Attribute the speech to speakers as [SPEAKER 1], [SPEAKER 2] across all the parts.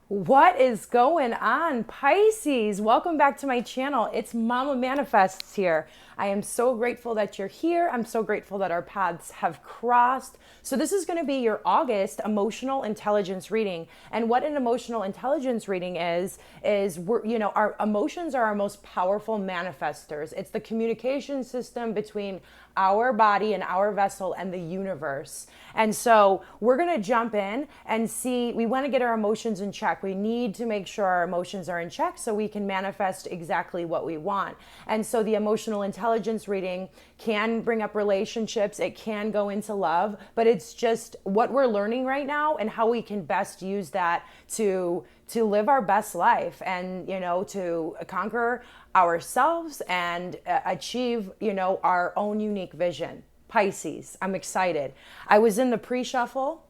[SPEAKER 1] What is going on, Pisces? Welcome back to my channel. It's Mama Manifests here. I am so grateful that you're here. I'm so grateful that our paths have crossed. So this is going to be your August emotional intelligence reading. And what an emotional intelligence reading is our emotions are our most powerful manifestors. It's the communication system between our body and our vessel and the universe. And so we're going to jump in and see, we want to get our emotions in check. We need to make sure our emotions are in check so we can manifest exactly what we want. And so the emotional intelligence reading can bring up relationships. It can go into love, but it's just what we're learning right now and how we can best use that to live our best life and, to conquer ourselves and achieve, our own unique vision. Pisces, I'm excited. I was in the pre-shuffle.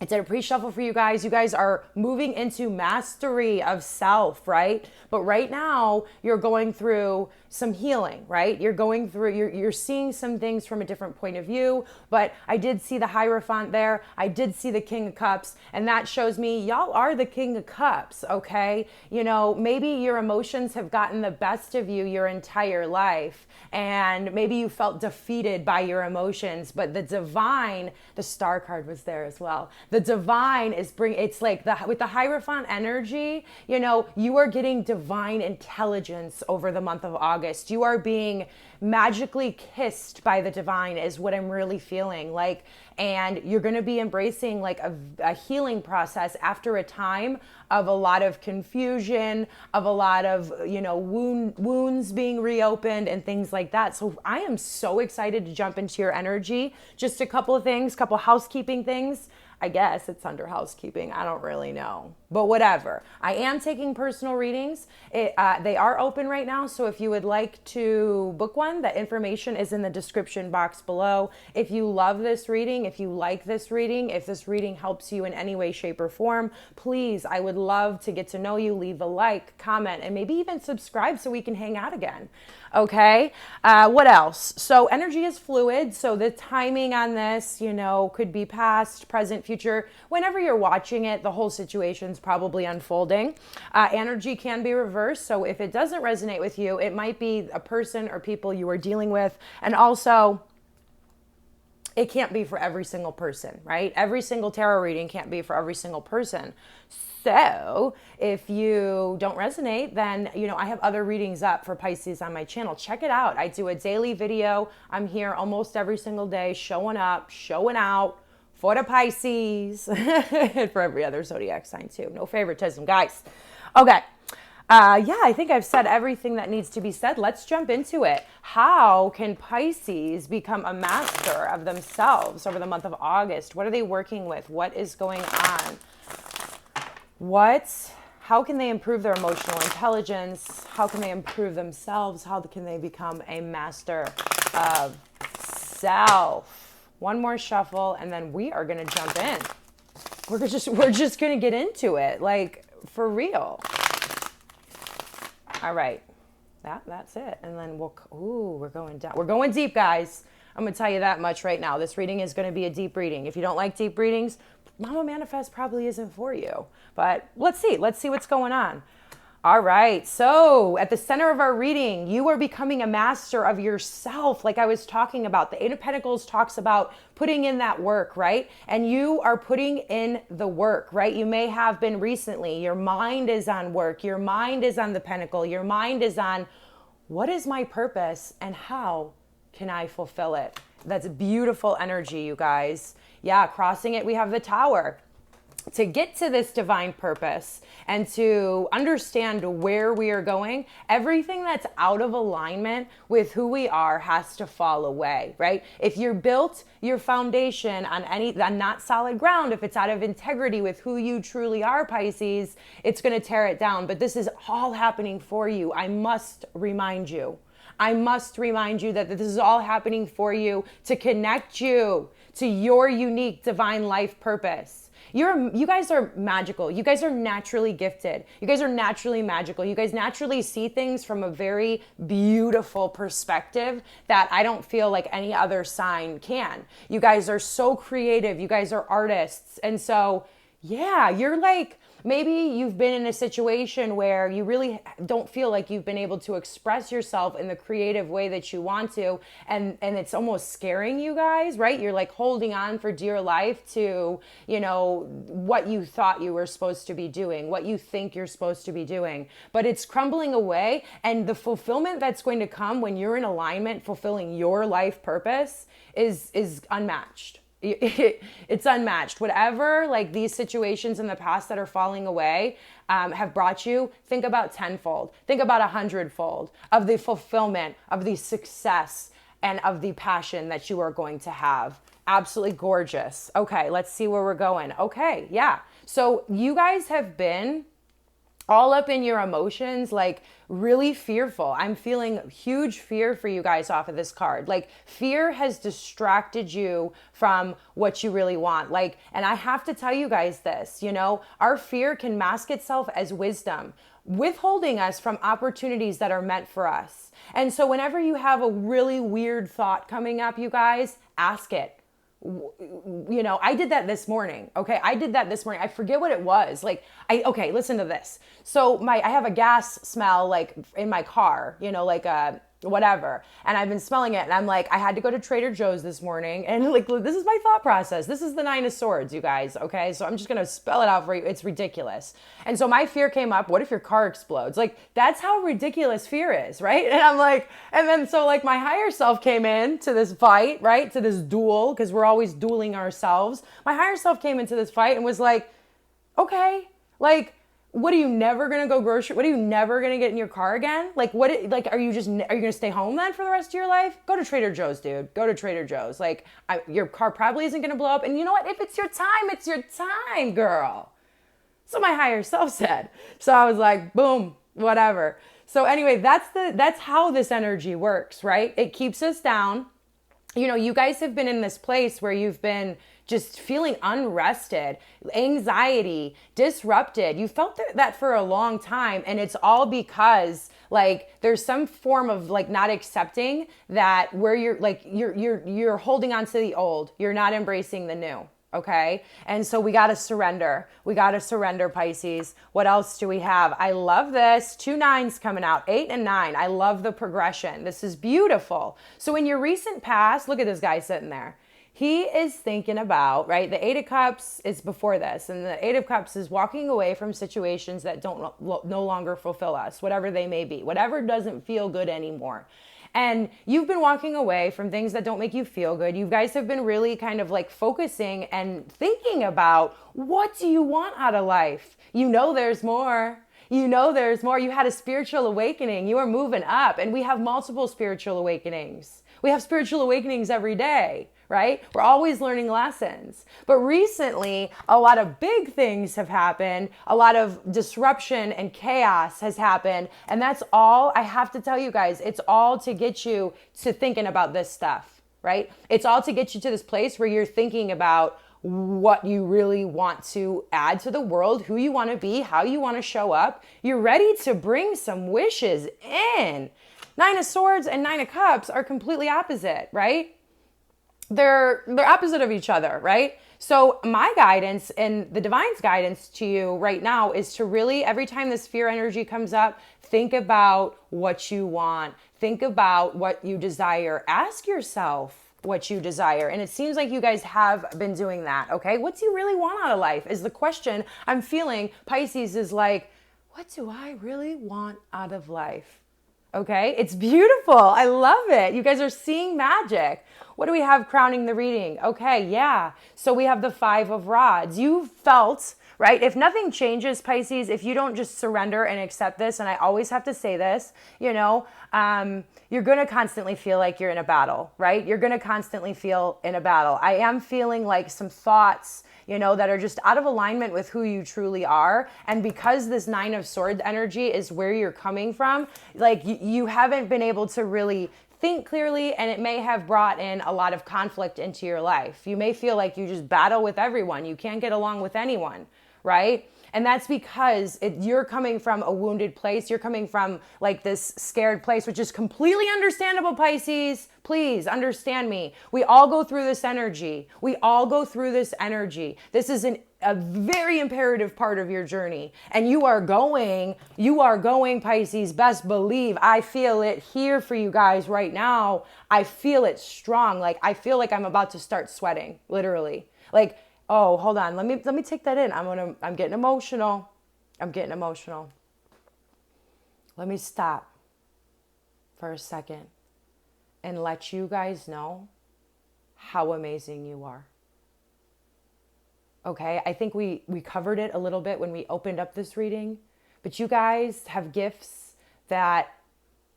[SPEAKER 1] I did a pre-shuffle for you guys. You guys are moving into mastery of self, right? But right now you're going through some healing, right? You're seeing some things from a different point of view, but I did see the Hierophant there. I did see the King of Cups, and that shows me y'all are the King of Cups, okay? Maybe your emotions have gotten the best of you your entire life, and maybe you felt defeated by your emotions, but the divine, the Star card was there as well. The divine it's like with the Hierophant energy, you are getting divine intelligence over the month of August. You are being magically kissed by the divine is what I'm really feeling like. And you're going to be embracing like a healing process after a time of a lot of confusion, of a lot of, wounds being reopened and things like that. So I am so excited to jump into your energy. Just a couple of things, couple housekeeping things. I guess it's under housekeeping. I don't really know, but whatever. I am taking personal readings. They are open right now. So if you would like to book one, the information is in the description box below. If you love this reading, if you like this reading, if this reading helps you in any way, shape, or form, please, I would love to get to know you. Leave a like, comment, and maybe even subscribe so we can hang out again. Okay. What else? So energy is fluid. So the timing on this, could be past, present, future. Whenever you're watching it, the whole situation's probably unfolding. Energy can be reversed. So if it doesn't resonate with you, it might be a person or people you are dealing with. And also, it can't be for every single person, right? Every single tarot reading can't be for every single person. So if you don't resonate, then, I have other readings up for Pisces on my channel. Check it out. I do a daily video. I'm here almost every single day, showing up, showing out for the Pisces and for every other zodiac sign too. No favoritism, guys. Okay. I think I've said everything that needs to be said. Let's jump into it. How can Pisces become a master of themselves over the month of August? What are they working with? What is going on? How can they improve their emotional intelligence? How can they improve themselves? How can they become a master of self? One more shuffle, and then we are going to jump in. We're just going to get into it, like for real. All right, that's it. And then we're going down. We're going deep, guys. I'm going to tell you that much right now. This reading is going to be a deep reading. If you don't like deep readings, Mama Manifest probably isn't for you. But let's see what's going on. All right, so at the center of our reading, you are becoming a master of yourself, like I was talking about. The Eight of Pentacles talks about putting in that work, right? And you are putting in the work, right? You may have been recently. Your mind is on work. Your mind is on the Pentacle. Your mind is on, what is my purpose and how can I fulfill it? That's beautiful energy, you guys. Yeah, crossing it, we have the Tower. To get to this divine purpose and to understand where we are going, everything that's out of alignment with who we are has to fall away, right? If you're built your foundation on not solid ground, if it's out of integrity with who you truly are, Pisces, it's going to tear it down. But this is all happening for you. I must remind you that this is all happening for you to connect you to your unique divine life purpose. You guys are magical. You guys are naturally gifted. You guys are naturally magical. You guys naturally see things from a very beautiful perspective that I don't feel like any other sign can. You guys are so creative. You guys are artists. And so, yeah, you're like, Maybe you've been in a situation where you really don't feel like you've been able to express yourself in the creative way that you want to, and it's almost scaring you guys, right? You're like holding on for dear life to, you know, what you thought you were supposed to be doing, what you think you're supposed to be doing, but it's crumbling away, and the fulfillment that's going to come when you're in alignment fulfilling your life purpose is unmatched. It's unmatched. Whatever, like, these situations in the past that are falling away have brought you, think about tenfold, think about 100-fold of the fulfillment, of the success, and of the passion that you are going to have. Absolutely gorgeous. Okay, let's see where we're going. Okay, yeah. So you guys have been all up in your emotions, like really fearful. I'm feeling huge fear for you guys off of this card. Like, fear has distracted you from what you really want. Like, and I have to tell you guys this, you know, our fear can mask itself as wisdom, withholding us from opportunities that are meant for us. And so whenever you have a really weird thought coming up, you guys, ask it. You know, I did that this morning. Okay. I did that this morning. I forget what it was. Like, okay, listen to this. So I have a gas smell, like, in my car, you know, like whatever. And I've been smelling it, and I'm like, I had to go to Trader Joe's this morning, and like, this is my thought process. This is the 9 of Swords, you guys. Okay. So I'm just going to spell it out for you. It's ridiculous. And so my fear came up. What if your car explodes? Like, that's how ridiculous fear is. Right. And I'm like, and then so like my higher self came in to this fight, right? To this duel, because we're always dueling ourselves. My higher self came into this fight and was like, okay, like, what, are you never going to go grocery? What, are you never going to get in your car again? Like, what, like, are you going to stay home then for the rest of your life? Go to Trader Joe's, dude. Go to Trader Joe's. Like, your car probably isn't going to blow up. And you know what? If it's your time, girl. So my higher self said. So I was like, boom, whatever. So anyway, that's how this energy works, right? It keeps us down. You know, you guys have been in this place where you've been just feeling unrested, anxiety, disrupted. You felt that for a long time, and it's all because, like, there's some form of, like, not accepting that, where you're like you're holding on to the old. You're not embracing the new. Okay. And so we got to surrender. We got to surrender, Pisces. What else do we have? I love this. 2 9s coming out, 8 and 9. I love the progression. This is beautiful. So in your recent past, look at this guy sitting there. He is thinking about, right? The 8 of Cups is before this, and the 8 of Cups is walking away from situations that no longer fulfill us, whatever they may be, whatever doesn't feel good anymore. And you've been walking away from things that don't make you feel good. You guys have been really kind of like focusing and thinking about, what do you want out of life? You know there's more. You know there's more. You had a spiritual awakening. You are moving up. And we have multiple spiritual awakenings. We have spiritual awakenings every day, right? We're always learning lessons. But recently, a lot of big things have happened. A lot of disruption and chaos has happened. And that's all, I have to tell you guys, it's all to get you to thinking about this stuff, right? It's all to get you to this place where you're thinking about what you really want to add to the world, who you want to be, how you want to show up. You're ready to bring some wishes in. 9 of Swords and 9 of Cups are completely opposite, right? They're opposite of each other, right? So my guidance and the divine's guidance to you right now is to really, every time this fear energy comes up, think about what you want. Think about what you desire. Ask yourself what you desire. And it seems like you guys have been doing that, okay? What do you really want out of life is the question I'm feeling. Pisces is like, what do I really want out of life? Okay, it's beautiful. I love it. You guys are seeing magic. What do we have crowning the reading? Okay, yeah. So we have the 5 of Rods. You felt, right? If nothing changes, Pisces, if you don't just surrender and accept this, and I always have to say this, you know, you're going to constantly feel like you're in a battle, right? You're going to constantly feel in a battle. I am feeling like some thoughts, you know, that are just out of alignment with who you truly are. And because this 9 of Swords energy is where you're coming from, like you haven't been able to really think clearly, and it may have brought in a lot of conflict into your life. You may feel like you just battle with everyone. You can't get along with anyone, right? And that's because you're coming from a wounded place. You're coming from like this scared place, which is completely understandable, Pisces. Please understand me. We all go through this energy. We all go through this energy. This is a very imperative part of your journey. And you are going, Pisces, best believe. I feel it here for you guys right now. I feel it strong. Like, I feel like I'm about to start sweating, literally. Like, oh, hold on. Let me take that in. I'm getting emotional. Let me stop for a second and let you guys know how amazing you are. Okay, I think we covered it a little bit when we opened up this reading, but you guys have gifts that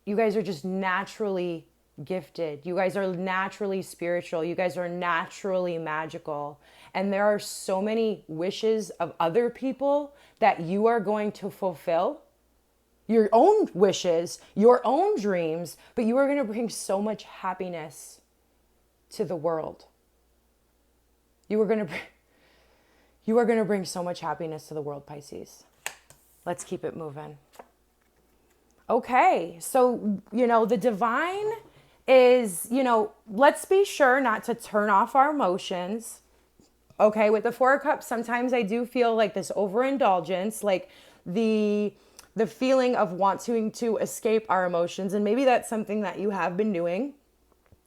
[SPEAKER 1] you guys are just naturally gifted. You guys are naturally spiritual. You guys are naturally magical. And there are so many wishes of other people that you are going to fulfill. Your own wishes, your own dreams, but you are going to bring so much happiness to the world. You are going to bring so much happiness to the world, Pisces. Let's keep it moving. Okay, so, the divine is, let's be sure not to turn off our emotions. Okay, with the Four of Cups, sometimes I do feel like this overindulgence, like the feeling of wanting to escape our emotions. And maybe that's something that you have been doing.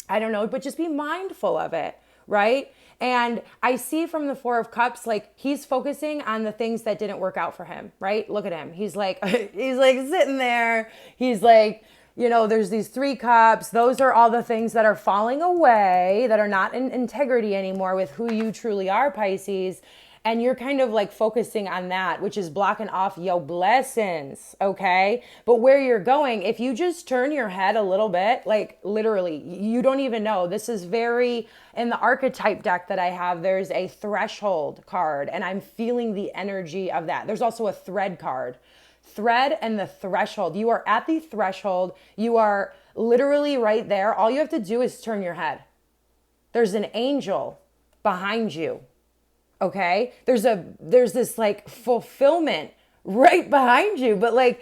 [SPEAKER 1] I don't know, but just be mindful of it, right? And I see from the Four of Cups, like he's focusing on the things that didn't work out for him, right? Look at him. He's like sitting there. He's like, there's these 3 cups. Those are all the things that are falling away, that are not in integrity anymore with who you truly are, Pisces. And you're kind of like focusing on that, which is blocking off your blessings, okay? But where you're going, if you just turn your head a little bit, like literally, you don't even know. This is very, in the archetype deck that I have, there's a threshold card, and I'm feeling the energy of that. There's also a thread card. Thread and the threshold. You are at the threshold. You are literally right there. All you have to do is turn your head. There's an angel behind you. Okay, there's this like fulfillment right behind you, but like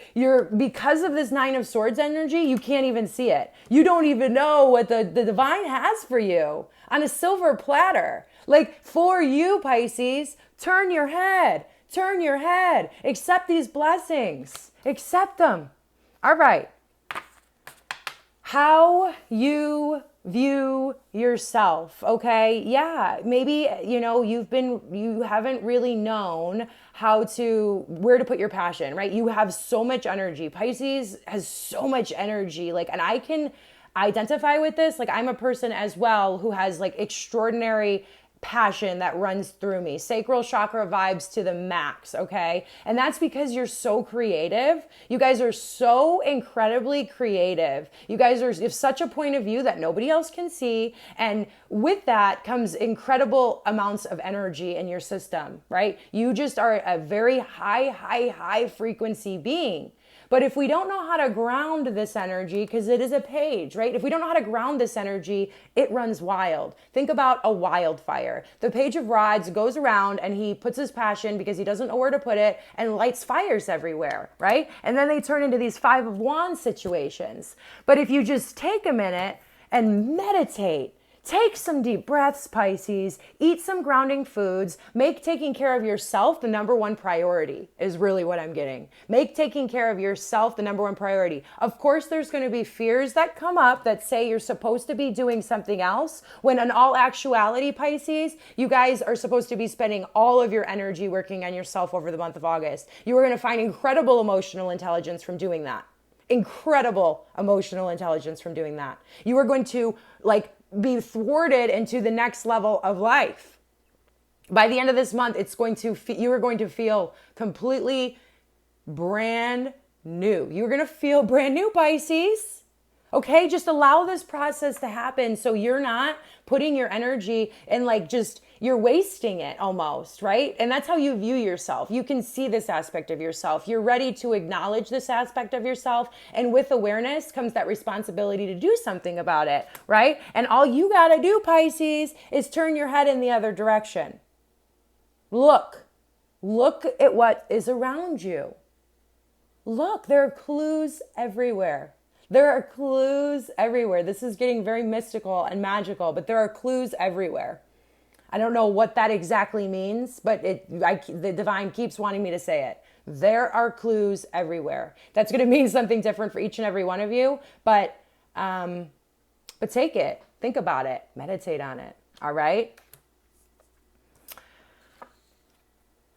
[SPEAKER 1] because of this 9 of Swords energy, you can't even see it. You don't even know what the divine has for you on a silver platter. Like for you, Pisces, turn your head, accept these blessings, accept them. All right. How you view yourself, okay? Yeah, maybe, you haven't really known where to put your passion, right? You have so much energy. Pisces has so much energy, and I can identify with this. Like, I'm a person as well who has extraordinary passion that runs through me. Sacral chakra vibes to the max, okay? And that's because you're so creative. You guys are so incredibly creative. You guys have such a point of view that nobody else can see. And with that comes incredible amounts of energy in your system, right? You just are a very high frequency being. But if we don't know how to ground this energy, because it is a page, right? If we don't know how to ground this energy, it runs wild. Think about a wildfire. The Page of Rods goes around and he puts his passion because he doesn't know where to put it and lights fires everywhere, right? And then they turn into these 5 of Wands situations. But if you just take a minute and meditate, take some deep breaths, Pisces, eat some grounding foods, make taking care of yourself the number 1 priority is really what I'm getting. Make taking care of yourself the number 1 priority. Of course, there's going to be fears that come up that say you're supposed to be doing something else, when in all actuality, Pisces, you guys are supposed to be spending all of your energy working on yourself over the month of August. You are going to find incredible emotional intelligence from doing that. Incredible emotional intelligence from doing that. You are going to be thwarted into the next level of life. By the end of this month, you are going to feel completely brand new. You're going to feel brand new, Pisces. Okay, just allow this process to happen so you're not putting your energy in you're wasting it almost, right? And that's how you view yourself. You can see this aspect of yourself. You're ready to acknowledge this aspect of yourself. And with awareness comes that responsibility to do something about it, right? And all you got to do, Pisces, is turn your head in the other direction. Look, Look at what is around you. Look, there are clues everywhere. There are clues everywhere. This is getting very mystical and magical, but there are clues everywhere. I don't know what that exactly means, but the divine keeps wanting me to say it. There are clues everywhere. That's going to mean something different for each and every one of you, but take it, think about it, meditate on it. All right.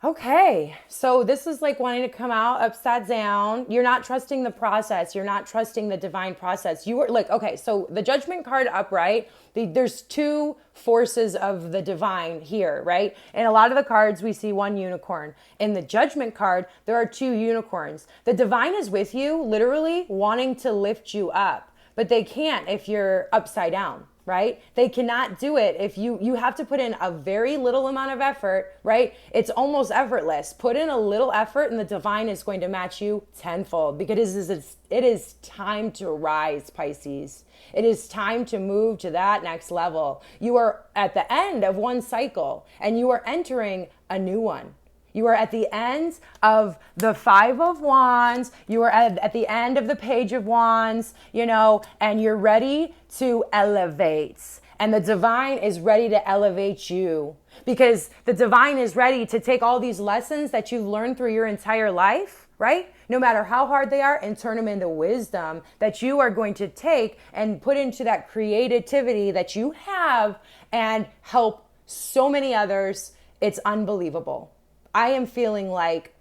[SPEAKER 1] Okay, so this is like wanting to come out upside down. You're not trusting the process. You're not trusting the divine process. You are like, okay, so the Judgment card upright, there's two forces of the divine here, right? In a lot of the cards, we see one unicorn. In the Judgment card, there are two unicorns. The divine is with you, literally wanting to lift you up, but they can't if you're upside down. Right? They cannot do it if you have to put in a very little amount of effort, right? It's almost effortless. Put in a little effort and the divine is going to match you tenfold, because it is time to rise, Pisces. It is time to move to that next level. You are at the end of one cycle and you are entering a new one. You are at the end of the Five of Wands. You are at the end of the Page of Wands, and you're ready to elevate. And the divine is ready to elevate you, because the divine is ready to take all these lessons that you've learned through your entire life, right? No matter how hard they are, and turn them into wisdom that you are going to take and put into that creativity that you have and help so many others. It's unbelievable. I am feeling like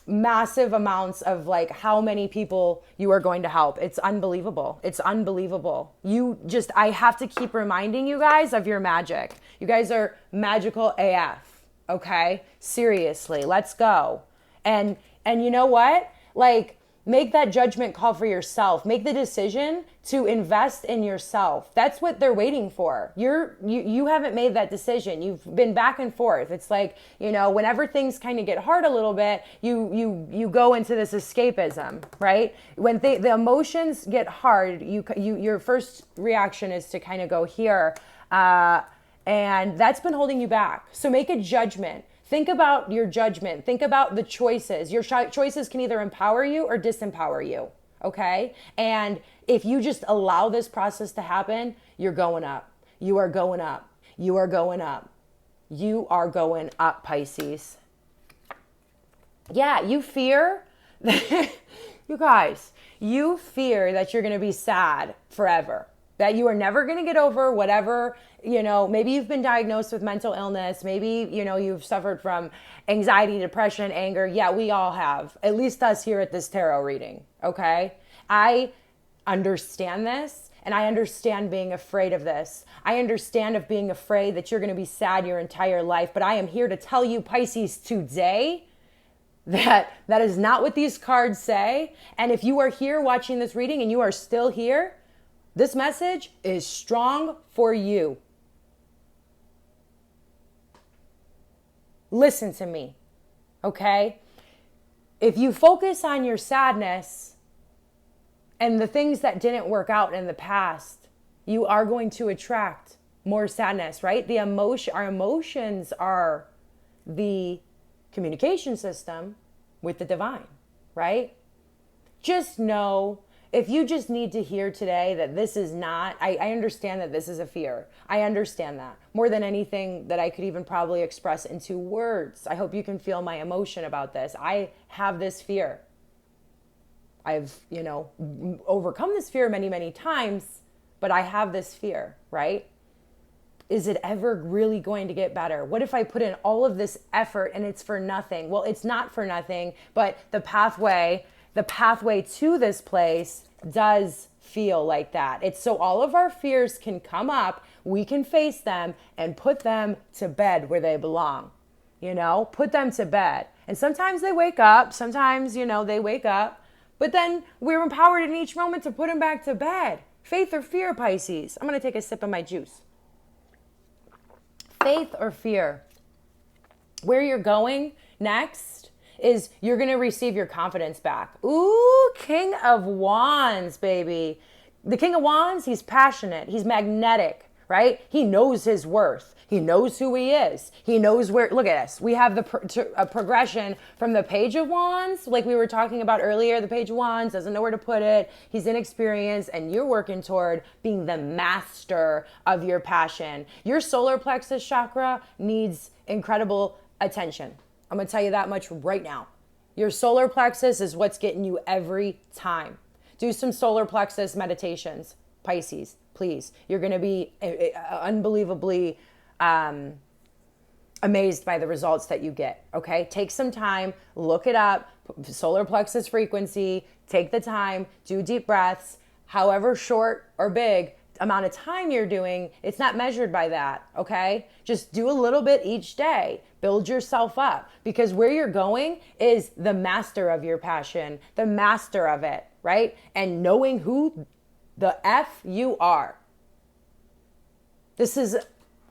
[SPEAKER 1] massive amounts of like how many people you are going to help. It's unbelievable. It's unbelievable. I have to keep reminding you guys of your magic. You guys are magical AF. Okay? Seriously, let's go. And you know what? Like, make that judgment call for yourself. Make the decision to invest in yourself. That's what they're waiting for. You haven't made that decision. You've been back and forth. It's like, whenever things kind of get hard a little bit, you go into this escapism, right? When the emotions get hard, your first reaction is to kind of go here. And that's been holding you back. So make a judgment. Think about your judgment. Think about the choices. Your choices can either empower you or disempower you, okay? And if you just allow this process to happen, you're going up. You are going up. You are going up. You are going up, Pisces. Yeah, you fear, you guys, you fear that you're going to be sad forever, that you are never going to get over whatever. Maybe you've been diagnosed with mental illness. Maybe, you've suffered from anxiety, depression, anger. Yeah, we all have, at least us here at this tarot reading. Okay. I understand this, and I understand being afraid of this. I understand of being afraid that you're going to be sad your entire life. But I am here to tell you, Pisces, today, that is not what these cards say. And if you are here watching this reading and you are still here, this message is strong for you. Listen to me, okay? If you focus on your sadness and the things that didn't work out in the past, you are going to attract more sadness, right? Our emotions are the communication system with the divine, right? Just know, if you just need to hear today that this is not, I understand that this is a fear. I understand that more than anything that I could even probably express into words. I hope you can feel my emotion about this. I have this fear. I've, overcome this fear many, many times, but I have this fear, right? Is it ever really going to get better? What if I put in all of this effort and it's for nothing? Well, it's not for nothing, but the pathway to this place does feel like that. It's so all of our fears can come up, we can face them and put them to bed where they belong. Put them to bed. And sometimes they wake up, sometimes, they wake up, but then we're empowered in each moment to put them back to bed. Faith or fear, Pisces? I'm going to take a sip of my juice. Faith or fear? Where you're going next is you're going to receive your confidence back. Ooh, King of Wands, baby. The King of Wands, he's passionate. He's magnetic, right? He knows his worth. He knows who he is. He knows where, look at us. We have a progression from the Page of Wands, like we were talking about earlier. The Page of Wands doesn't know where to put it. He's inexperienced, and you're working toward being the master of your passion. Your solar plexus chakra needs incredible attention. I'm going to tell you that much right now. Your solar plexus is what's getting you every time. Do some solar plexus meditations, Pisces, please. You're going to be unbelievably amazed by the results that you get, okay? Take some time, look it up, solar plexus frequency, take the time, do deep breaths, however short or big amount of time you're doing, it's not measured by that, okay? Just do a little bit each day. Build yourself up, because where you're going is the master of your passion, the master of it, right? And knowing who the F you are. This is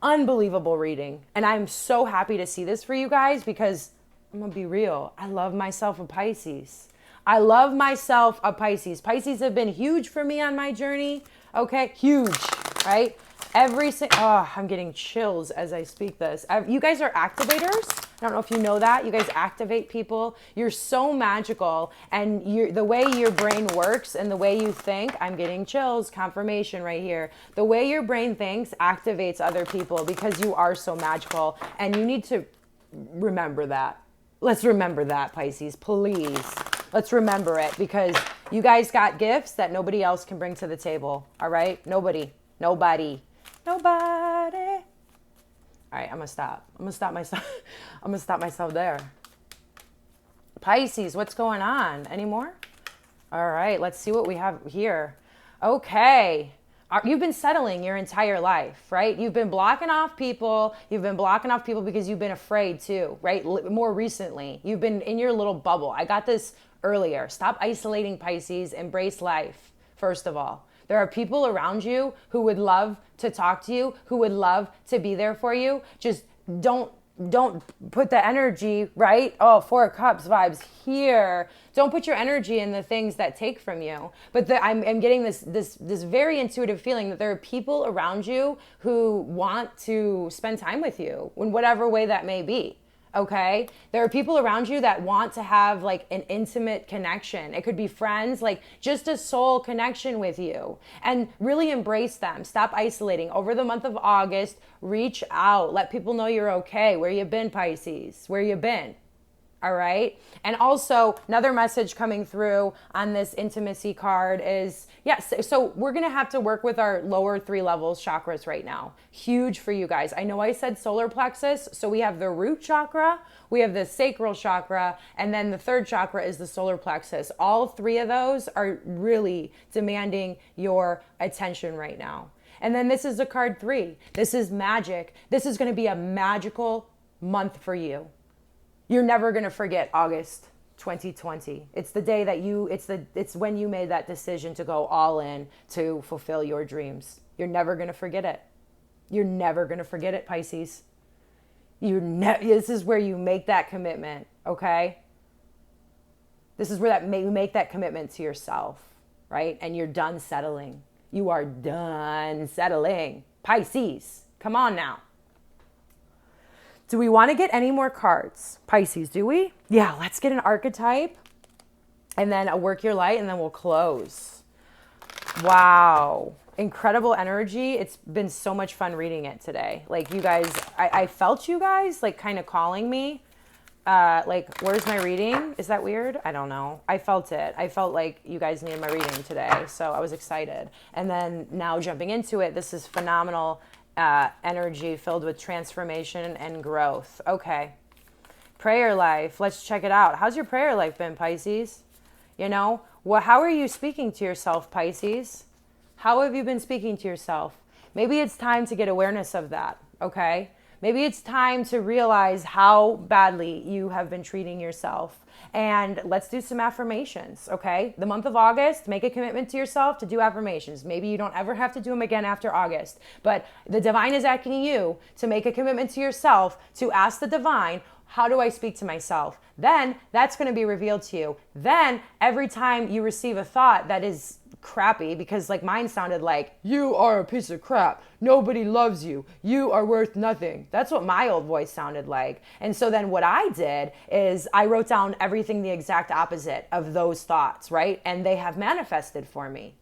[SPEAKER 1] unbelievable reading. And I'm so happy to see this for you guys, because I'm going to be real. I love myself a Pisces. I love myself a Pisces. Pisces have been huge for me on my journey. Okay, huge, right? I'm getting chills as I speak this. You guys are activators. I don't know if you know that. You guys activate people. You're so magical. And the way your brain works and the way you think, I'm getting chills, confirmation right here. The way your brain thinks activates other people, because you are so magical. And you need to remember that. Let's remember that, Pisces, please. Let's remember it, because you guys got gifts that nobody else can bring to the table. All right? Nobody. All right, I'm gonna stop. I'm gonna stop myself there. Pisces, what's going on? Any more? All right, let's see what we have here. Okay. You've been settling your entire life, right? You've been blocking off people. You've been blocking off people because you've been afraid too, right? More recently, you've been in your little bubble. I got this earlier. Stop isolating, Pisces. Embrace life, first of all. There are people around you who would love to talk to you, who would love to be there for you. Just don't put the energy, right? Oh, Four of Cups vibes here. Don't put your energy in the things that take from you. But I'm getting this very intuitive feeling that there are people around you who want to spend time with you in whatever way that may be. Okay. There are people around you that want to have like an intimate connection. It could be friends, like just a soul connection with you, and really embrace them. Stop isolating. Over the month of August, reach out. Let people know you're okay. Where you been, Pisces? Where you been? All right. And also another message coming through on this intimacy card is, yes, so we're going to have to work with our lower 3 levels chakras right now. Huge for you guys. I know I said solar plexus. So we have the root chakra, we have the sacral chakra, and then the third chakra is the solar plexus. All 3 of those are really demanding your attention right now. And then this is the card 3. This is magic. This is going to be a magical month for you. You're never going to forget August 2020. It's the day that it's when you made that decision to go all in to fulfill your dreams. You're never going to forget it. You're never going to forget it, Pisces. This is where you make that commitment, okay? This is where you make that commitment to yourself, right? And you're done settling. You are done settling. Pisces, come on now. Do we want to get any more cards? Pisces, do we? Yeah, let's get an archetype and then a work your light, and then we'll close. Wow. Incredible energy. It's been so much fun reading it today. Like you guys, I felt you guys like kind of calling me. Like, where's my reading? Is that weird? I don't know. I felt it. I felt like you guys needed my reading today. So I was excited. And then now jumping into it, this is phenomenal. Energy filled with transformation and growth. Okay. Prayer life. Let's check it out. How's your prayer life been, Pisces? How are you speaking to yourself, Pisces? How have you been speaking to yourself? Maybe it's time to get awareness of that. Okay. Maybe it's time to realize how badly you have been treating yourself. And let's do some affirmations, okay? The month of August, make a commitment to yourself to do affirmations. Maybe you don't ever have to do them again after August. But the divine is asking you to make a commitment to yourself to ask the divine, how do I speak to myself? Then that's going to be revealed to you. Then every time you receive a thought that is crappy, because like mine sounded like, you are a piece of crap. Nobody loves you. You are worth nothing. That's what my old voice sounded like. And so then what I did is I wrote down everything the exact opposite of those thoughts, right? And they have manifested for me.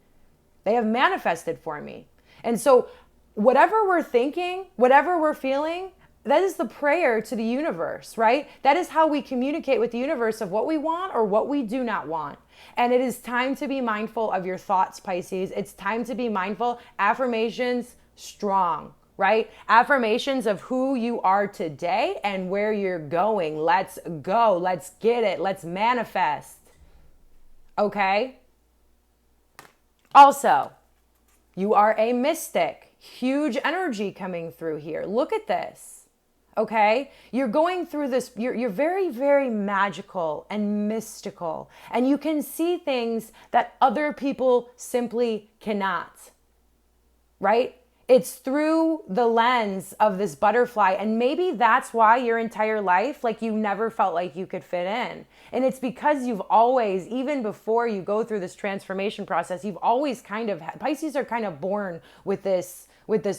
[SPEAKER 1] They have manifested for me. And so whatever we're thinking, whatever we're feeling, that is the prayer to the universe, right? That is how we communicate with the universe of what we want or what we do not want. And it is time to be mindful of your thoughts, Pisces. It's time to be mindful. Affirmations, strong, right? Affirmations of who you are today and where you're going. Let's go. Let's get it. Let's manifest. Okay? Also, you are a mystic. Huge energy coming through here. Look at this. Okay? You're going through this, you're very, very magical and mystical. And you can see things that other people simply cannot. Right? It's through the lens of this butterfly. And maybe that's why your entire life, like you never felt like you could fit in. And it's because you've always, even before you go through this transformation process, you've always kind of, Pisces are kind of born with this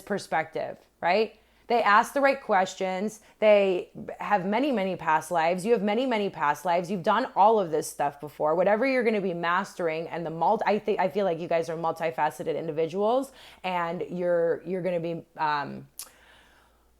[SPEAKER 1] perspective, right? They ask the right questions. They have many, many past lives. You have many, many past lives. You've done all of this stuff before. Whatever you're going to be mastering, and I feel like you guys are multifaceted individuals, and you're going to be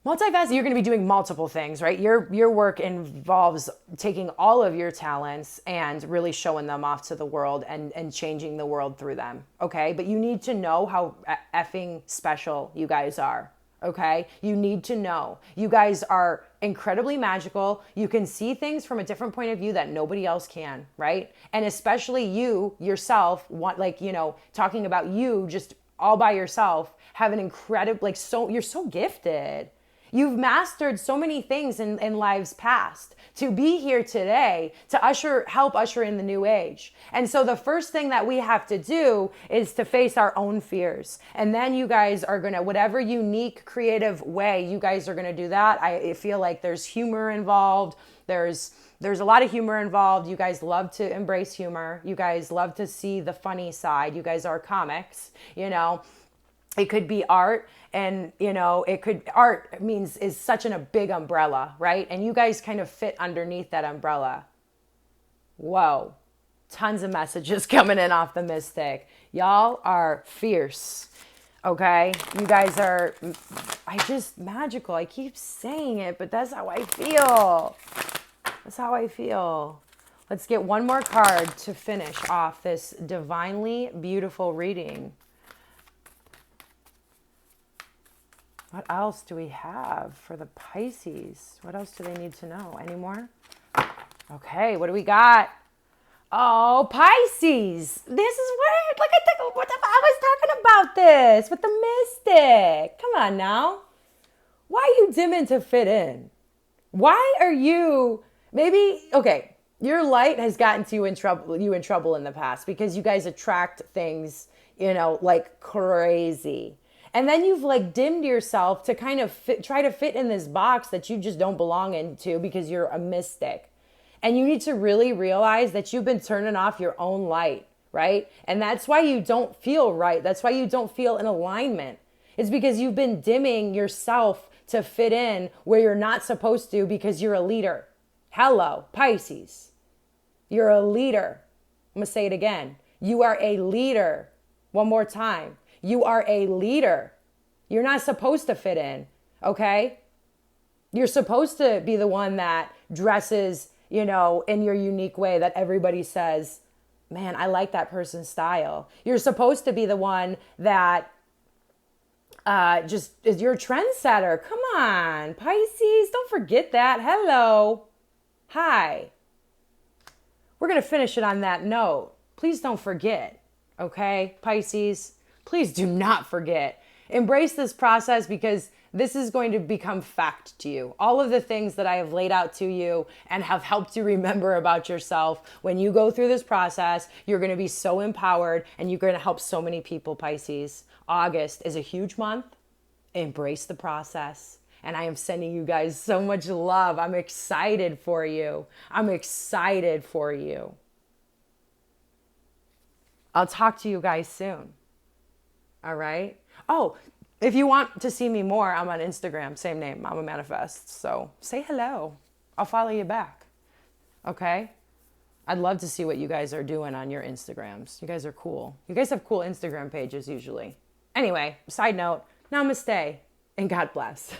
[SPEAKER 1] multifaceted. You're going to be doing multiple things, right? Your work involves taking all of your talents and really showing them off to the world and changing the world through them. Okay, but you need to know how effing special you guys are. Okay, you need to know. You guys are incredibly magical. You can see things from a different point of view that nobody else can, right? And especially you yourself, talking about you just all by yourself, have an incredible, you're so gifted. You've mastered so many things in lives past to be here today to help usher in the new age. And so the first thing that we have to do is to face our own fears. And then you guys are going to, whatever unique, creative way you guys are going to do that. I feel like there's humor involved. There's a lot of humor involved. You guys love to embrace humor. You guys love to see the funny side. You guys are comics, It could be art, and art is such a big umbrella, right? And you guys kind of fit underneath that umbrella. Whoa, tons of messages coming in off the mystic. Y'all are fierce, okay? You guys are, magical. I keep saying it, but that's how I feel. That's how I feel. Let's get one more card to finish off this divinely beautiful reading. What else do we have for the Pisces? What else do they need to know? Any more? Okay, what do we got? Oh, Pisces. This is weird. Look at what I was talking about this with the mystic. Come on now. Why are you dimming to fit in? Why are you your light has gotten you in trouble in the past because you guys attract things, like crazy. And then you've dimmed yourself to kind of try to fit in this box that you just don't belong into because you're a mystic. And you need to really realize that you've been turning off your own light, right? And that's why you don't feel right. That's why you don't feel in alignment. It's because you've been dimming yourself to fit in where you're not supposed to because you're a leader. Hello, Pisces. You're a leader. I'm going to say it again. You are a leader. One more time. You are a leader. You're not supposed to fit in, okay? You're supposed to be the one that dresses, in your unique way that everybody says, man, I like that person's style. You're supposed to be the one that just is your trendsetter. Come on, Pisces, don't forget that. Hello. Hi. We're going to finish it on that note. Please don't forget, okay, Pisces? Please do not forget. Embrace this process because this is going to become fact to you. All of the things that I have laid out to you and have helped you remember about yourself. When you go through this process, you're going to be so empowered and you're going to help so many people, Pisces. August is a huge month. Embrace the process. And I am sending you guys so much love. I'm excited for you. I'm excited for you. I'll talk to you guys soon. All right. Oh, if you want to see me more, I'm on Instagram, same name, Mama Manifests. So say hello. I'll follow you back. Okay? I'd love to see what you guys are doing on your Instagrams. You guys are cool. You guys have cool Instagram pages usually. Anyway, side note, namaste and God bless.